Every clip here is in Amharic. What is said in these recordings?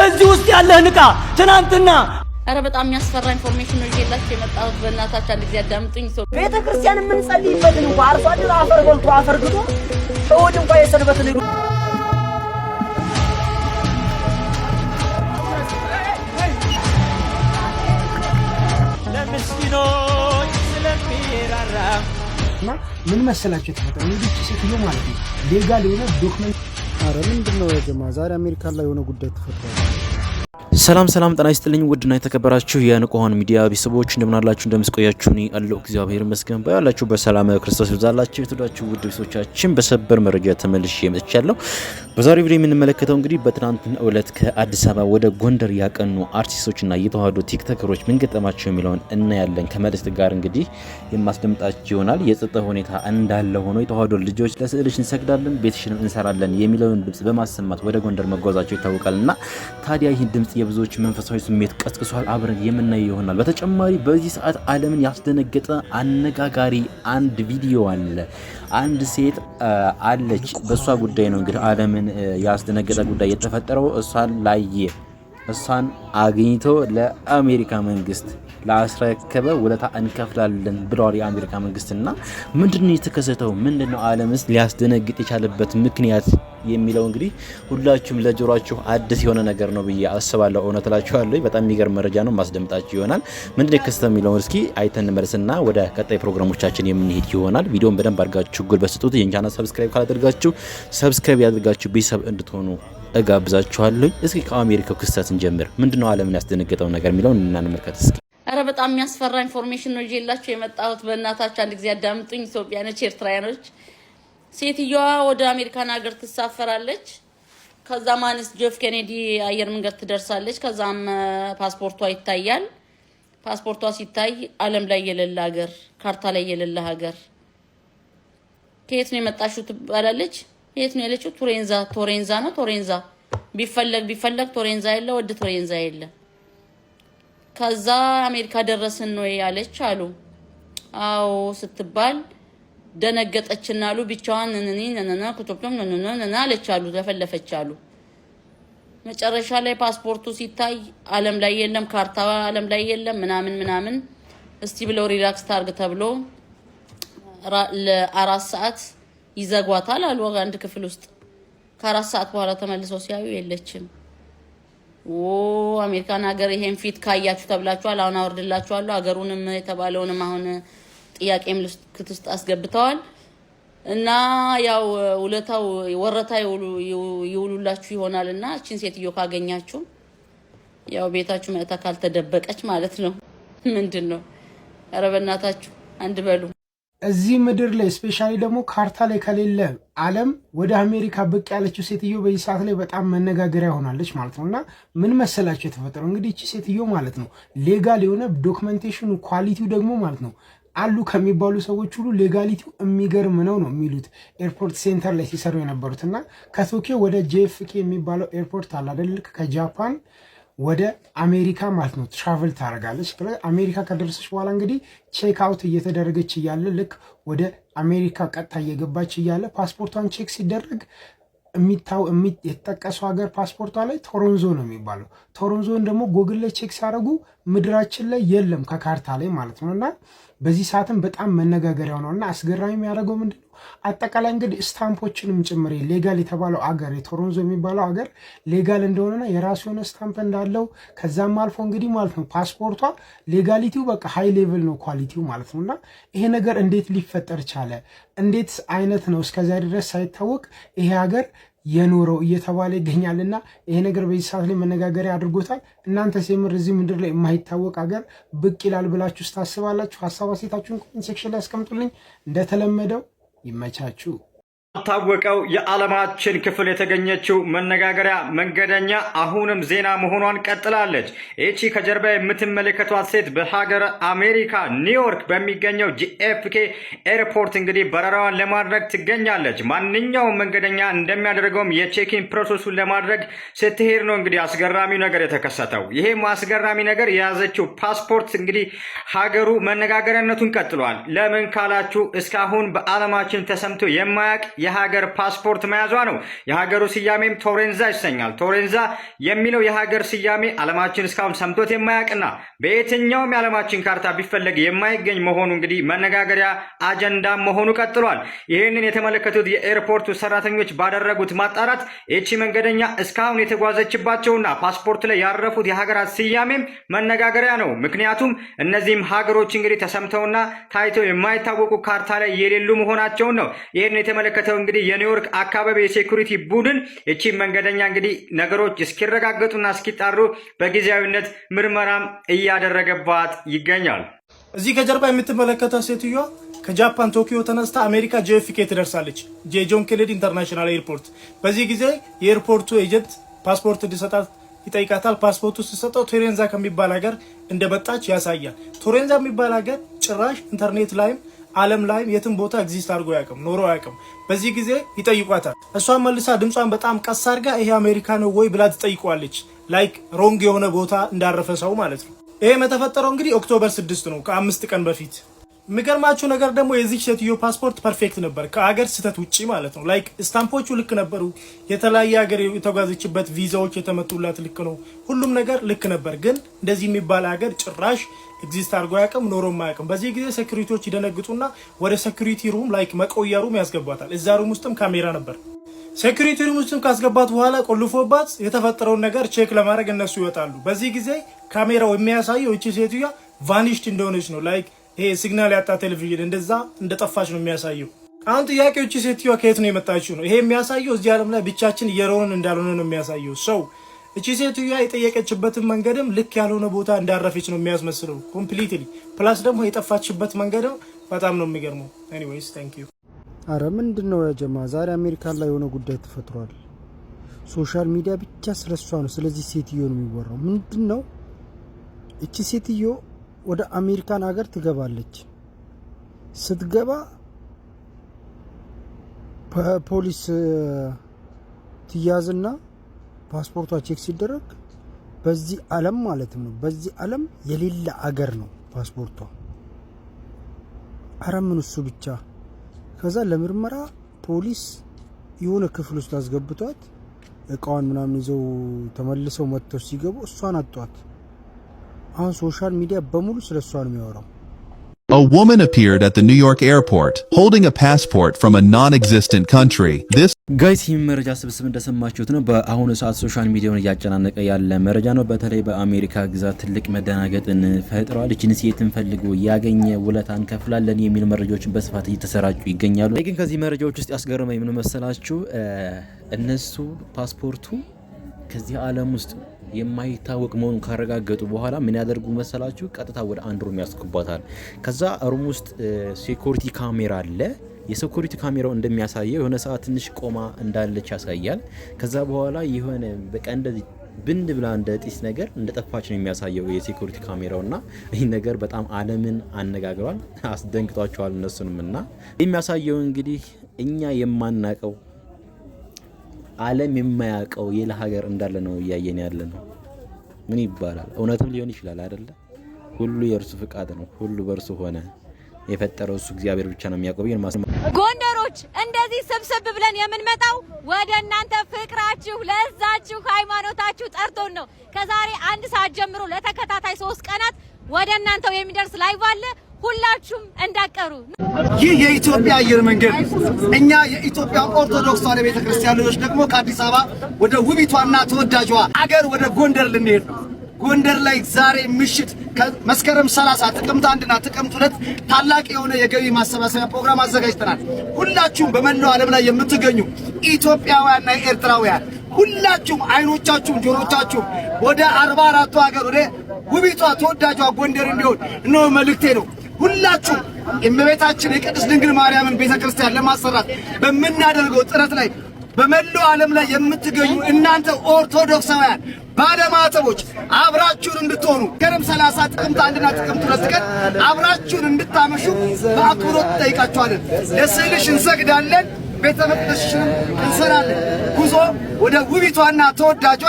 እዚህ ውስጥ ያለህ ንቃ ትናንትና አረ በጣም የሚያስፈራ ኢንፎርሜሽን ነው ይዤላችሁ የመጣሁት። በእናታችሁ አንድ ጊዜ አዳምጡኝ። ቤተክርስቲያን የምንጸልይበትን እንኳን አርሶ አደር አፈር በልቶ አፈር ግቶ እሑድ እንኳን የሰንበት ነው ለምስኪኖች ስለሚራራ እና ምን መሰላችሁ የተፈጠረው እንግዲህ ሴትዮ ማለት ነው ሌጋል የሆነ ዶክመንት አረ ምንድነው የጀማ ዛሬ አሜሪካ ላይ የሆነ ጉዳይ ተፈጥሯል። ሰላም ጤና ይስጥልኝ ውድና የተከበራችሁ የንቁሆን ሚዲያ ቤተሰቦች እንደምን አላችሁ እንደምስቆያችሁ እኔ አለሁ እግዚአብሔር ይመስገን። ባያላችሁ በሰላም ክርስቶስ ይብዛላችሁ። የተወዳችሁ ውድ ቤተሰቦቻችን በሰበር መረጃ ተመልሼ መጥቻለሁ። በዛሬው ቪዲዮ የምንመለከተው እንግዲህ በትናንትናው ዕለት ከአዲስ አበባ ወደ ጎንደር ያቀኑ አርቲስቶችና የተዋህዶ ቲክቶከሮች ምን ገጠማቸው የሚለውን እናያለን። ከመልእክት ጋር እንግዲህ የማስደምጣችሁ ይሆናል። የጸጥታ ሁኔታ እንዳለ ሆኖ የተዋህዶ ልጆች ለስዕልሽ እንሰግዳለን ቤትሽንም እንሰራለን የሚለውን ድምጽ በማሰማት ወደ ጎንደር መጓዛቸው ይታወቃልና ታዲያ ይህን ድምጽ የብዙዎች መንፈሳዊ ስሜት ቀስቅሷል። አብረን የምናየው ይሆናል። በተጨማሪ በዚህ ሰዓት ዓለምን ያስደነገጠ አነጋጋሪ አንድ ቪዲዮ አለ። አንድ ሴት አለች። በሷ ጉዳይ ነው እንግዲህ ዓለምን ያስደነገጠ ጉዳይ የተፈጠረው። እሷን አግኝቶ ለአሜሪካ መንግስት ላስረከበ ውለታ እንከፍላለን ብለዋል የአሜሪካ መንግስትና ምንድነው የተከሰተው? ምንድነው ዓለምስ ሊያስደነግጥ የቻለበት ምክንያት የሚለው እንግዲህ ሁላችሁም ለጆሮአችሁ አዲስ የሆነ ነገር ነው ብዬ አስባለሁ። እውነት እላችኋለሁ በጣም የሚገርም መረጃ ነው፣ ማስደምጣችሁ ይሆናል። ምንድነው የተከሰተው የሚለውን እስኪ አይተን እንመለስና ወደ ቀጣይ ፕሮግራሞቻችን የምንሄድ ይሆናል። ቪዲዮውን በደንብ አድርጋችሁ ጉልበት ስጡት። የቻናል ሰብስክራይብ ካላደረጋችሁ ሰብስክራይብ ያድርጋችሁ ቤተሰብ እንድትሆኑ እጋብዛችኋለሁ። እስኪ ከአሜሪካው ክስተት እንጀምር። ምንድነው ዓለምን ያስደነገጠው ነገር የሚለውን እንመልከት እስኪ። አረ በጣም የሚያስፈራ ኢንፎርሜሽን ነው ይዤላችሁ የመጣሁት። በእናታችሁ አንድ ጊዜ አዳምጡኝ። ኢትዮጵያኖች፣ ኤርትራውያኖች ሴትዮዋ ወደ አሜሪካን ሀገር ትሳፈራለች። ከዛ ማንስ ጆፍ ኬኔዲ አየር መንገድ ትደርሳለች። ከዛም ፓስፖርቷ ይታያል። ፓስፖርቷ ሲታይ ዓለም ላይ የሌለ ሀገር፣ ካርታ ላይ የሌለ ሀገር። ከየት ነው የመጣሽው ትባላለች። የት ነው ያለችው? ቶሬንዛ ቢፈለግ ቶሬንዛ የለ፣ ወደ ቶሬንዛ የለ። ከዛ አሜሪካ ደረስን ነው ያለች አሉ። አዎ ስትባል ደነገጠችና አሉ ብቻዋን ኩቱፕም አለች አሉ። ለፈለፈች አሉ። መጨረሻ ላይ ፓስፖርቱ ሲታይ ዓለም ላይ የለም፣ ካርታ ዓለም ላይ የለም ምናምን እስቲ ብለው ሪላክስ ታርግ ተብሎ ለ4 ሰዓት ይዘጓታል አሉ አንድ ክፍል ውስጥ። ከ4 ሰዓት በኋላ ተመልሰው ሲያዩ የለችም። አሜሪካን ሀገር ይሄን ፊት ካያችሁ ተብላችኋል። አሁን አወርድላችኋለሁ። ሀገሩንም የተባለውንም አሁን ጥያቄም ምልክት ውስጥ አስገብተዋል። እና ያው ውለታው ወረታ ይውሉላችሁ ይሆናልና እቺን ሴትዮ ካገኛችሁ ያው ቤታችሁ መጣ ካልተደበቀች ማለት ነው። ምንድነው? ኧረ በእናታችሁ አንድ በሉ። እዚህ ምድር ላይ ስፔሻሊ ደግሞ ካርታ ላይ ከሌለ ዓለም ወደ አሜሪካ ብቅ ያለችው ሴትዮ በዚህ ሰዓት ላይ በጣም መነጋገሪያ ሆናለች ማለት ነው። እና ምን መሰላችሁ የተፈጠረው እንግዲህ እቺ ሴትዮ ማለት ነው ሌጋል የሆነ ዶክመንቴሽኑ ኳሊቲው ደግሞ ማለት ነው አሉ ከሚባሉ ሰዎች ሁሉ ሌጋሊቲው የሚገርም ነው የሚሉት ኤርፖርት ሴንተር ላይ ሲሰሩ የነበሩት። እና ከቶኪዮ ወደ JFK የሚባለው ኤርፖርት አለ አይደል? ከጃፓን ወደ አሜሪካ ማለት ነው ትራቨል ታደርጋለች። አሜሪካ ከደረሰች በኋላ እንግዲህ ቼክ አውት እየተደረገች እያለ ልክ ወደ አሜሪካ ቀጥታ እየገባች እያለ ፓስፖርቷን ቼክ ሲደረግ የተጠቀሰው ሀገር ፓስፖርቷ ላይ ቶሮንዞ ነው የሚባለው። ቶሮንዞን ደግሞ ጎግል ላይ ቼክ ሲያደርጉ ምድራችን ላይ የለም ከካርታ ላይ ማለት ነው። እና በዚህ ሰዓትም በጣም መነጋገሪያ ነው። እና አስገራሚ የሚያደርገው ምንድነው አጠቃላይ እንግዲህ ስታምፖችንም ጭምር ሌጋል የተባለው አገር የቶሮንዞ የሚባለው አገር ሌጋል እንደሆነና የራሱ የሆነ ስታምፕ እንዳለው ከዛም አልፎ እንግዲህ ማለት ነው ፓስፖርቷ ሌጋሊቲው በቃ ሃይ ሌቭል ነው ኳሊቲው ማለት ነው። እና ይሄ ነገር እንዴት ሊፈጠር ቻለ? እንዴት አይነት ነው እስከዚያ ድረስ ሳይታወቅ ይሄ ሀገር የኖረው እየተባለ ይገኛልና ይሄ ነገር በዚህ ሰዓት ላይ መነጋገሪያ አድርጎታል። እናንተ ሲምር እዚህ ምድር ላይ የማይታወቅ ሀገር ብቅ ይላል ብላችሁ ታስባላችሁ? ሐሳብ አስተያየታችሁን ኮሜንት ሴክሽን ላይ አስቀምጡልኝ። እንደተለመደው ይመቻችሁ። ታወቀው የዓለማችን ክፍል የተገኘችው መነጋገሪያ መንገደኛ አሁንም ዜና መሆኗን ቀጥላለች። እቺ ከጀርባ የምትመለከቷት ሴት በሀገር አሜሪካ ኒውዮርክ በሚገኘው JFK ኤርፖርት እንግዲህ በረራዋን ለማድረግ ትገኛለች። ማንኛውም መንገደኛ እንደሚያደርገውም የቼኪን ፕሮሰሱን ለማድረግ ስትሄድ ነው እንግዲህ አስገራሚው ነገር የተከሰተው። ይሄም አስገራሚ ነገር የያዘችው ፓስፖርት እንግዲህ ሀገሩ መነጋገሪያነቱን ቀጥሏል። ለምን ካላችሁ እስካሁን በዓለማችን ተሰምቶ የማያውቅ የሀገር ፓስፖርት መያዟ ነው። የሀገሩ ስያሜም ቶሬንዛ ይሰኛል። ቶሬንዛ የሚለው የሀገር ስያሜ ዓለማችን እስካሁን ሰምቶት የማያውቅና በየትኛውም የዓለማችን ካርታ ቢፈለግ የማይገኝ መሆኑ እንግዲህ መነጋገሪያ አጀንዳ መሆኑ ቀጥሏል። ይህንን የተመለከቱት የኤርፖርቱ ሰራተኞች ባደረጉት ማጣራት ይህቺ መንገደኛ እስካሁን የተጓዘችባቸውና ፓስፖርት ላይ ያረፉት የሀገራት ስያሜም መነጋገሪያ ነው። ምክንያቱም እነዚህም ሀገሮች እንግዲህ ተሰምተውና ታይተው የማይታወቁ ካርታ ላይ የሌሉ መሆናቸውን ነው። ይህንን የተመለከተው እንግዲህ የኒውዮርክ አካባቢ የሴኩሪቲ ቡድን ይህቺ መንገደኛ እንግዲህ ነገሮች እስኪረጋገጡና እስኪጣሩ በጊዜያዊነት ምርመራም እያደረገባት ይገኛል። እዚህ ከጀርባ የምትመለከተው ሴትዮዋ ከጃፓን ቶኪዮ ተነስታ አሜሪካ JFK ትደርሳለች፣ ጆን ኬኔዲ ኢንተርናሽናል ኤርፖርት። በዚህ ጊዜ የኤርፖርቱ ኤጀንት ፓስፖርት እንዲሰጣት ይጠይቃታል። ፓስፖርቱ ሲሰጠው ቶሬንዛ ከሚባል ሀገር እንደመጣች ያሳያል። ቶሬንዛ የሚባል ሀገር ጭራሽ ኢንተርኔት ላይም ዓለም ላይም የትም ቦታ ኤግዚስት አድርጎ ያውቅም ኖሮ ያውቅም። በዚህ ጊዜ ይጠይቋታል። እሷን መልሳ ድምጿን በጣም ቀስ አድርጋ ይሄ አሜሪካ ነው ወይ ብላ ትጠይቋለች። ላይክ ሮንግ የሆነ ቦታ እንዳረፈ ሰው ማለት ነው። ይሄም የተፈጠረው እንግዲህ ኦክቶበር 6 ነው፣ ከ5 ቀን በፊት። የሚገርማችሁ ነገር ደግሞ የዚህ ሴትዮ ፓስፖርት ፐርፌክት ነበር፣ ከሀገር ስህተት ውጪ ማለት ነው። ላይክ ስታምፖቹ ልክ ነበሩ። የተለያየ ሀገር የተጓዘችበት ቪዛዎች የተመቱላት ልክ ነው። ሁሉም ነገር ልክ ነበር። ግን እንደዚህ የሚባል ሀገር ጭራሽ ኤግዚስት አድርጎ አያውቅም፣ ኖሮም አያውቅም። በዚህ ጊዜ ሴኩሪቲዎች ይደነግጡና ወደ ሴኩሪቲ ሩም ላይክ መቆያ ሩም ያስገባታል። እዛ ሩም ውስጥም ካሜራ ነበር። ሴኩሪቲ ሩም ውስጥም ካስገባት በኋላ ቆልፎባት የተፈጠረውን ነገር ቼክ ለማድረግ እነሱ ይወጣሉ። በዚህ ጊዜ ካሜራው የሚያሳየው እቺ ሴትዮዋ ቫኒሽድ እንደሆነች ነው። ላይክ ይሄ ሲግናል ያጣ ቴሌቪዥን እንደዛ እንደጠፋች ነው የሚያሳየው። አሁን ጥያቄው እቺ ሴትዮዋ ከየት ነው የመጣችው ነው። ይሄ የሚያሳየው እዚህ ዓለም ላይ ብቻችን እየሮን እንዳልሆነ ነው የሚያሳየው። ሰው እቺ ሴትዮዋ የጠየቀችበትን መንገድም ልክ ያልሆነ ቦታ እንዳረፈች ነው የሚያስመስለው ኮምፕሊትሊ። ፕላስ ደግሞ የጠፋችበት መንገድም በጣም ነው የሚገርመው። ኤኒዌይስ ታንክ ዩ። አረ ምንድነው ያጀማ፣ ዛሬ አሜሪካን ላይ የሆነ ጉዳይ ተፈጥሯል። ሶሻል ሚዲያ ብቻ ስለሷ ነው፣ ስለዚህ ሴትዮ ነው የሚወራው። ምንድነው እቺ ሴትዮ ወደ አሜሪካን ሀገር ትገባለች። ስትገባ ፖሊስ ትያዝና ፓስፖርቷ ቼክ ሲደረግ በዚህ ዓለም ማለት ነው በዚህ ዓለም የሌለ አገር ነው ፓስፖርቷ። አረ ምን እሱ ብቻ። ከዛ ለምርመራ ፖሊስ የሆነ ክፍል ውስጥ አስገብቷት እቃዋን ምናምን ይዘው ተመልሰው መጥተው ሲገቡ እሷን አጧት። አሁን ሶሻል ሚዲያ በሙሉ ስለሷ ነው የሚያወራው። A woman appeared at the New York airport holding a passport from a non-existent country. This ጋይስ ይህ መረጃ ስብስብ እንደሰማችሁት ነው በአሁኑ ሰዓት ሶሻል ሚዲያውን እያጨናነቀ ያለ መረጃ ነው። በተለይ በአሜሪካ ግዛት ትልቅ መደናገጥን ፈጥሯል። እቺን ሴትን ፈልጎ ያገኘ ውለታን ከፍላለን የሚሉ መረጃዎችን በስፋት እየተሰራጩ ይገኛሉ። ግን ከዚህ መረጃዎች ውስጥ ያስገረመኝ ምን መሰላችሁ? እነሱ ፓስፖርቱ ከዚህ ዓለም ውስጥ የማይታወቅ መሆኑን ካረጋገጡ በኋላ ምን ያደርጉ መሰላችሁ? ቀጥታ ወደ አንድ ሩም ያስገቧታል። ከዛ ሩም ውስጥ ሴኩሪቲ ካሜራ አለ። የሴኩሪቲ ካሜራው እንደሚያሳየው የሆነ ሰዓት ትንሽ ቆማ እንዳለች ያሳያል። ከዛ በኋላ የሆነ በቃ እንደዚህ ብንድ ብላ እንደ ጢስ ነገር እንደጠፋች ነው የሚያሳየው የሴኩሪቲ ካሜራውና ይህ ነገር በጣም ዓለምን አነጋግሯል፣ አስደንግጧቸዋል እነሱንምና የሚያሳየው እንግዲህ እኛ የማናቀው ዓለም የማያውቀው የለ ሀገር እንዳለ ነው እያየን ያለ ነው። ምን ይባላል? እውነትም ሊሆን ይችላል አይደለ? ሁሉ የእርሱ ፍቃድ ነው። ሁሉ በእርሱ ሆነ። የፈጠረው እሱ እግዚአብሔር ብቻ ነው የሚያውቀው። ጎንደሮች እንደዚህ ስብስብ ብለን የምንመጣው ወደ እናንተ ፍቅራችሁ፣ ለዛችሁ፣ ሃይማኖታችሁ ጠርቶን ነው። ከዛሬ 1 ሰዓት ጀምሮ ለተከታታይ 3 ቀናት ወደ እናንተው የሚደርስ ላይቭ አለ። ሁላችሁም እንዳቀሩ። ይህ የኢትዮጵያ አየር መንገድ እኛ የኢትዮጵያ ኦርቶዶክስ ተዋሕዶ ቤተክርስቲያን ልጆች ደግሞ ከአዲስ አበባ ወደ ውቢቷና ተወዳጇ አገር ወደ ጎንደር ልንሄድ ነው። ጎንደር ላይ ዛሬ ምሽት መስከረም 30 ጥቅምት 1ና ጥቅምት 2 ታላቅ የሆነ የገቢ ማሰባሰቢያ ፕሮግራም አዘጋጅተናል። ሁላችሁም በመላው ዓለም ላይ የምትገኙ ኢትዮጵያውያንና ኤርትራውያን ሁላችሁም አይኖቻችሁም ጆሮቻችሁም ወደ 44ቱ ሀገር ወደ ውቢቷ ተወዳጇ ጎንደር እንዲሆን ነው መልእክቴ ነው። ሁላችሁም እመቤታችን የቅድስት ድንግል ማርያምን ቤተክርስቲያን ለማሰራት በመናደርገው ጥረት ላይ በመላው ዓለም ላይ የምትገኙ እናንተ ኦርቶዶክሳውያን ባለማተቦች አብራችሁን እንድትሆኑ መስከረም 30 ጥቅምት 1ና ጥቅምት 2 ቀን አብራችሁን እንድታመሹ በአክብሮት ጠይቃችኋለን። ለስዕልሽ እንሰግዳለን፣ ቤተ መቅደስሽንም እንሰራለን። ጉዞ ወደ ውቢቷና ተወዳጇ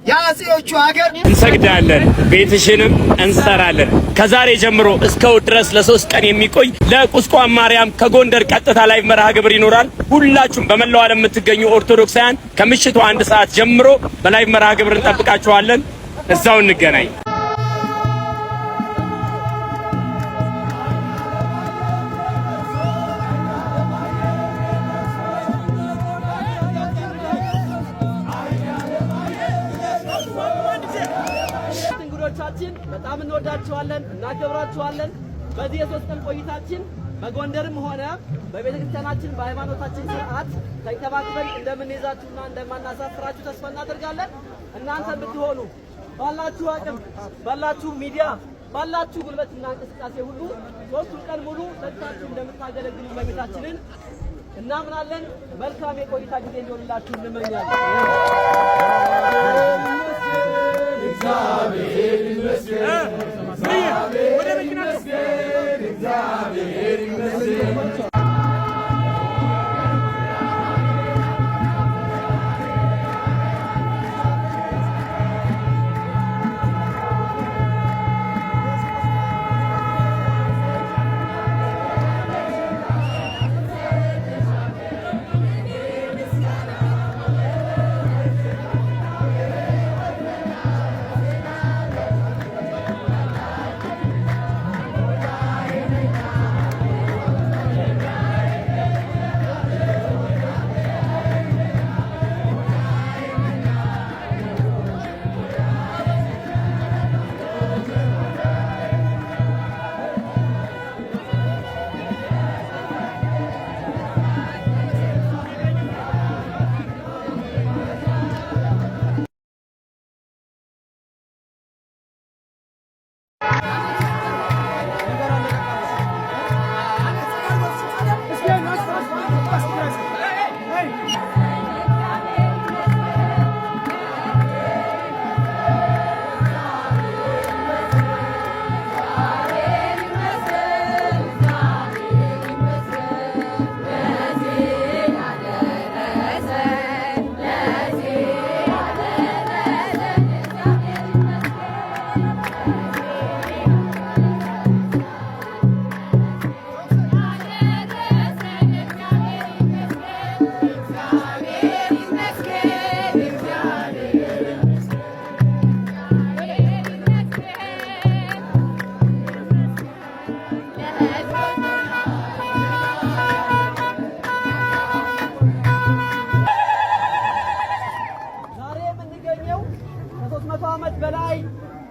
የአጼዎቹ ሀገር እንሰግዳለን፣ ቤትሽንም እንሰራለን። ከዛሬ ጀምሮ እስከ እሑድ ድረስ ለ3 ቀን የሚቆይ ለቁስቋም ማርያም ከጎንደር ቀጥታ ላይ መርሃ ግብር ይኖራል። ሁላችሁም በመላው ዓለም የምትገኙ ኦርቶዶክሳውያን ከምሽቱ 1 ሰዓት ጀምሮ በላይ መርሃ ግብር እንጠብቃችኋለን። እዛው እንገናኝ። እንግዶቻችን በጣም እንወዳችኋለን፣ እናከብራችኋለን። በዚህ የ3 ቀን ቆይታችን በጎንደርም ሆነ በቤተክርስቲያናችን በሃይማኖታችን ስርዓት ተንከባክበን እንደምንይዛችሁና እንደማናሳፍራችሁ ተስፋ እናደርጋለን። እናንተ ብትሆኑ ባላችሁ አቅም፣ ባላችሁ ሚዲያ፣ ባላችሁ ጉልበትና እንቅስቃሴ ሁሉ 3 ቀን ሙሉ ለታችሁ እንደምታገለግሉ በቤታችንን እናምናለን። መልካም የቆይታ ጊዜ እንዲሆንላችሁ እንመኛለን። እግዚአብሔር ይመስገን፣ እግዚአብሔር ይመስገን፣ እግዚአብሔር ይመስገን።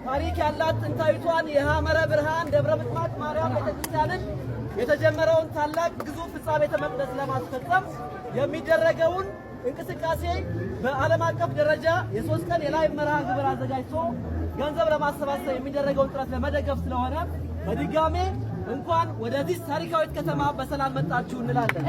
ታሪክ ያላት ጥንታዊቷን የሐመረ ብርሃን ደብረ ምጥማቅ ማርያም ቤተክርስቲያንን የተጀመረውን ታላቅ ግዙፍ ፍጻሜ ቤተ መቅደስ ለማስፈጸም የሚደረገውን እንቅስቃሴ በዓለም አቀፍ ደረጃ የ3 ቀን የላይቭ መርሃ ግብር አዘጋጅቶ ገንዘብ ለማሰባሰብ የሚደረገውን ጥረት ለመደገፍ ስለሆነ በድጋሜ እንኳን ወደዚህ ታሪካዊት ከተማ በሰላም መጣችሁ እንላለን።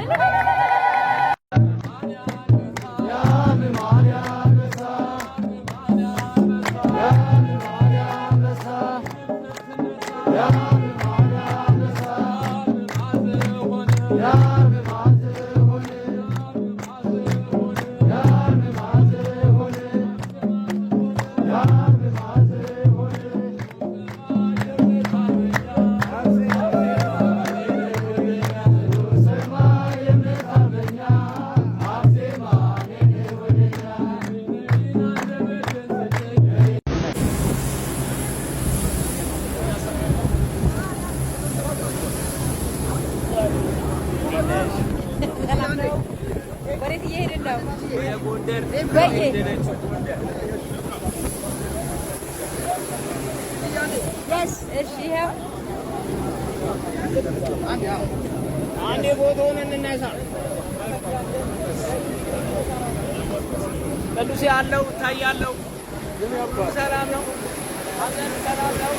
አንዴ ቦታውን እንነሳ። ቅዱስ ያለው ታያለው። ሰላም ነው። ሰላም ነው።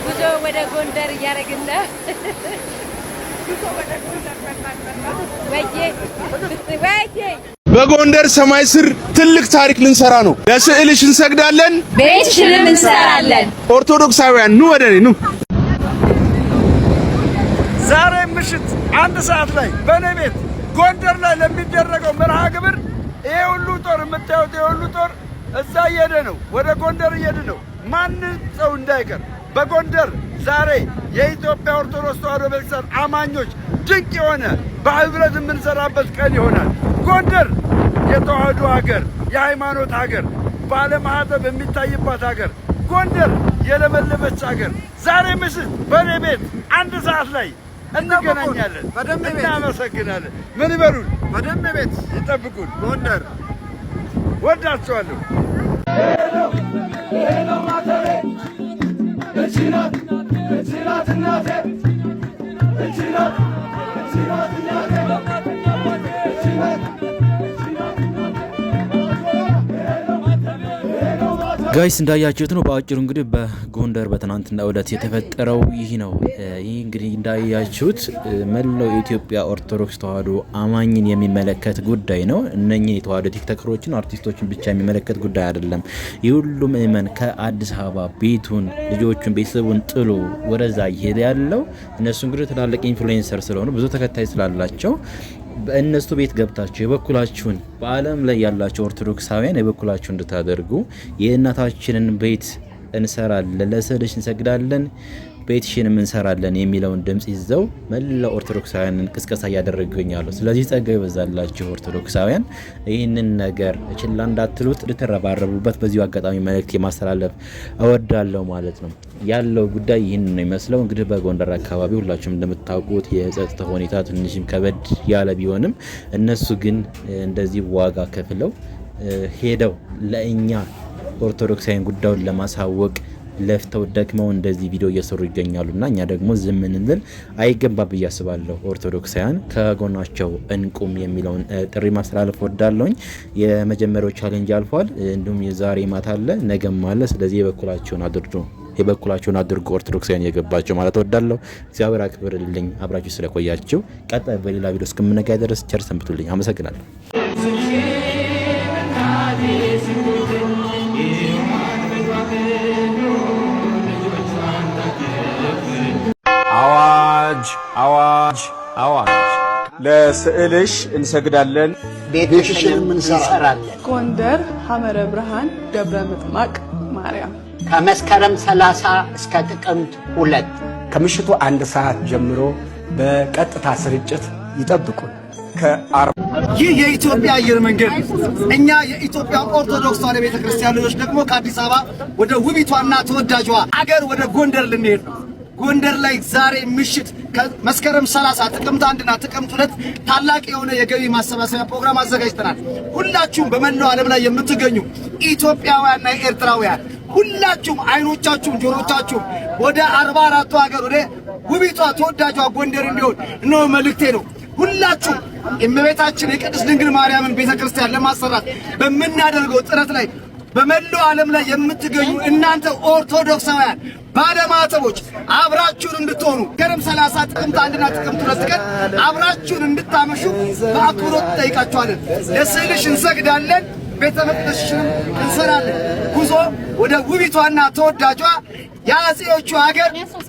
ጉዞ ወደ ጎንደር እያደረግን ነው። በጎንደር ሰማይ ስር ትልቅ ታሪክ ልንሰራ ነው። ለስዕልሽ እንሰግዳለን፣ ቤትሽንም እንሰራለን። ኦርቶዶክሳውያን ኑ ወደ እኔ ኑ። ዛሬ ምሽት 1 ሰዓት ላይ በኔ ቤት ጎንደር ላይ ለሚደረገው መርሃ ግብር ይሄ ሁሉ ጦር የምታዩት የሁሉ ጦር እዛ እየሄደ ነው፣ ወደ ጎንደር እየሄደ ነው። ማንም ሰው እንዳይቀር በጎንደር ዛሬ የኢትዮጵያ ኦርቶዶክስ ተዋሕዶ ቤተክርስቲያን አማኞች ድንቅ የሆነ በህብረት የምንሰራበት ቀን ይሆናል። ጎንደር የተዋሕዶ ሀገር፣ የሃይማኖት ሀገር፣ ባለማህተብ የሚታይባት ሀገር፣ ጎንደር የለመለመች ሀገር። ዛሬ ምሽት በኔ ቤት 1 ሰዓት ላይ እንገናኛለን። እናመሰግናለን። ምን ይበሉን? በደንብ ቤት ይጠብቁን። ጎንደር ወዳችኋለሁ። ጋይስ እንዳያችሁት ነው በአጭሩ እንግዲህ በጎንደር በትናንትናው ዕለት የተፈጠረው ይህ ነው። ይህ እንግዲህ እንዳያችሁት መላው የኢትዮጵያ ኦርቶዶክስ ተዋሕዶ አማኝን የሚመለከት ጉዳይ ነው። እነኚህ የተዋሕዶ ቲክቶከሮችን አርቲስቶችን ብቻ የሚመለከት ጉዳይ አይደለም። የሁሉም ምእመን ከአዲስ አበባ ቤቱን፣ ልጆቹን፣ ቤተሰቡን ጥሎ ወደዛ ይሄድ ያለው እነሱ እንግዲህ ትላልቅ ኢንፍሉዌንሰር ስለሆኑ ብዙ ተከታይ ስላላቸው በእነሱ ቤት ገብታችሁ የበኩላችሁን በዓለም ላይ ያላችሁ ኦርቶዶክሳውያን የበኩላችሁን እንድታደርጉ የእናታችንን ቤት እንሰራለን፣ ለስዕልሽ እንሰግዳለን፣ ቤትሽንም እንሰራለን የሚለውን ድምጽ ይዘው መላ ኦርቶዶክሳውያንን ቅስቀሳ እያደረጉ ይገኛሉ። ስለዚህ ጸጋ ይበዛላችሁ ኦርቶዶክሳውያን፣ ይህንን ነገር ችላ እንዳትሉት ልትረባረቡበት በዚሁ አጋጣሚ መልእክት የማስተላለፍ እወዳለሁ ማለት ነው። ያለው ጉዳይ ይህን ነው የሚመስለው። እንግዲህ በጎንደር አካባቢ ሁላችሁም እንደምታውቁት የጸጥታ ሁኔታ ትንሽም ከበድ ያለ ቢሆንም እነሱ ግን እንደዚህ ዋጋ ከፍለው ሄደው ለእኛ ኦርቶዶክሳውያን ጉዳዩን ለማሳወቅ ለፍተው ደክመው እንደዚህ ቪዲዮ እየሰሩ ይገኛሉና እኛ ደግሞ ዝም እንል አይገባ ብዬ አስባለሁ። ኦርቶዶክሳውያን ከጎናቸው እንቁም የሚለውን ጥሪ ማስተላለፍ ወዳለሁኝ። የመጀመሪያው ቻሌንጅ አልፏል። እንዲሁም የዛሬ ማታ አለ፣ ነገም አለ። ስለዚህ የበኩላቸውን አድርጉ ኦርቶዶክሳውያን የገባቸው ማለት ወዳለሁ። እግዚአብሔር አክብርልኝ አብራችሁ ስለቆያችሁ። ቀጣይ በሌላ ቪዲዮ እስከምንገናኝ ድረስ ቸር ሰንብቱልኝ። አመሰግናለሁ። አዋጅ አዋጅ አዋጅ! ለስዕልሽ እንሰግዳለን፣ ቤትሽንም እንሰራለን። ጎንደር ሐመረ ብርሃን ደብረ ምጥማቅ ማርያም ከመስከረም 30 እስከ ጥቅምት 2 ከምሽቱ 1 ሰዓት ጀምሮ በቀጥታ ስርጭት ይጠብቁን። ይህ የኢትዮጵያ አየር መንገድ እኛ የኢትዮጵያ ኦርቶዶክስ ተዋሕዶ ቤተክርስቲያን ልጆች ደግሞ ከአዲስ አበባ ወደ ውቢቷና ተወዳጇ አገር ወደ ጎንደር ልንሄድ ነው። ጎንደር ላይ ዛሬ ምሽት ከመስከረም 30 ጥቅምት 1ና ጥቅምት 2 ታላቅ የሆነ የገቢ ማሰባሰቢያ ፕሮግራም አዘጋጅተናል። ሁላችሁም በመላው ዓለም ላይ የምትገኙ ኢትዮጵያውያንና ኤርትራውያን ሁላችሁም አይኖቻችሁም ጆሮቻችሁም ወደ 44ቱ ሀገር ወደ ውቢቷ ተወዳጇ ጎንደር እንዲሆን ነው መልእክቴ ነው። ሁላችሁም እመቤታችን የቅድስት ድንግል ማርያምን ቤተክርስቲያን ለማሰራት በመናደርገው ጥረት ላይ በመላው ዓለም ላይ የምትገኙ እናንተ ኦርቶዶክሳውያን ባለማተቦች አብራችሁን እንድትሆኑ መስከረም 30 ጥቅምት 1ና ጥቅምት 2 ቀን አብራችሁን እንድታመሹ በአክብሮት ጠይቃችኋለን። ለስዕልሽ እንሰግዳለን፣ ቤተ መቅደስሽንም እንሰራለን። ጉዞ ወደ ውቢቷና ተወዳጇ የአፄዎቹ ሀገር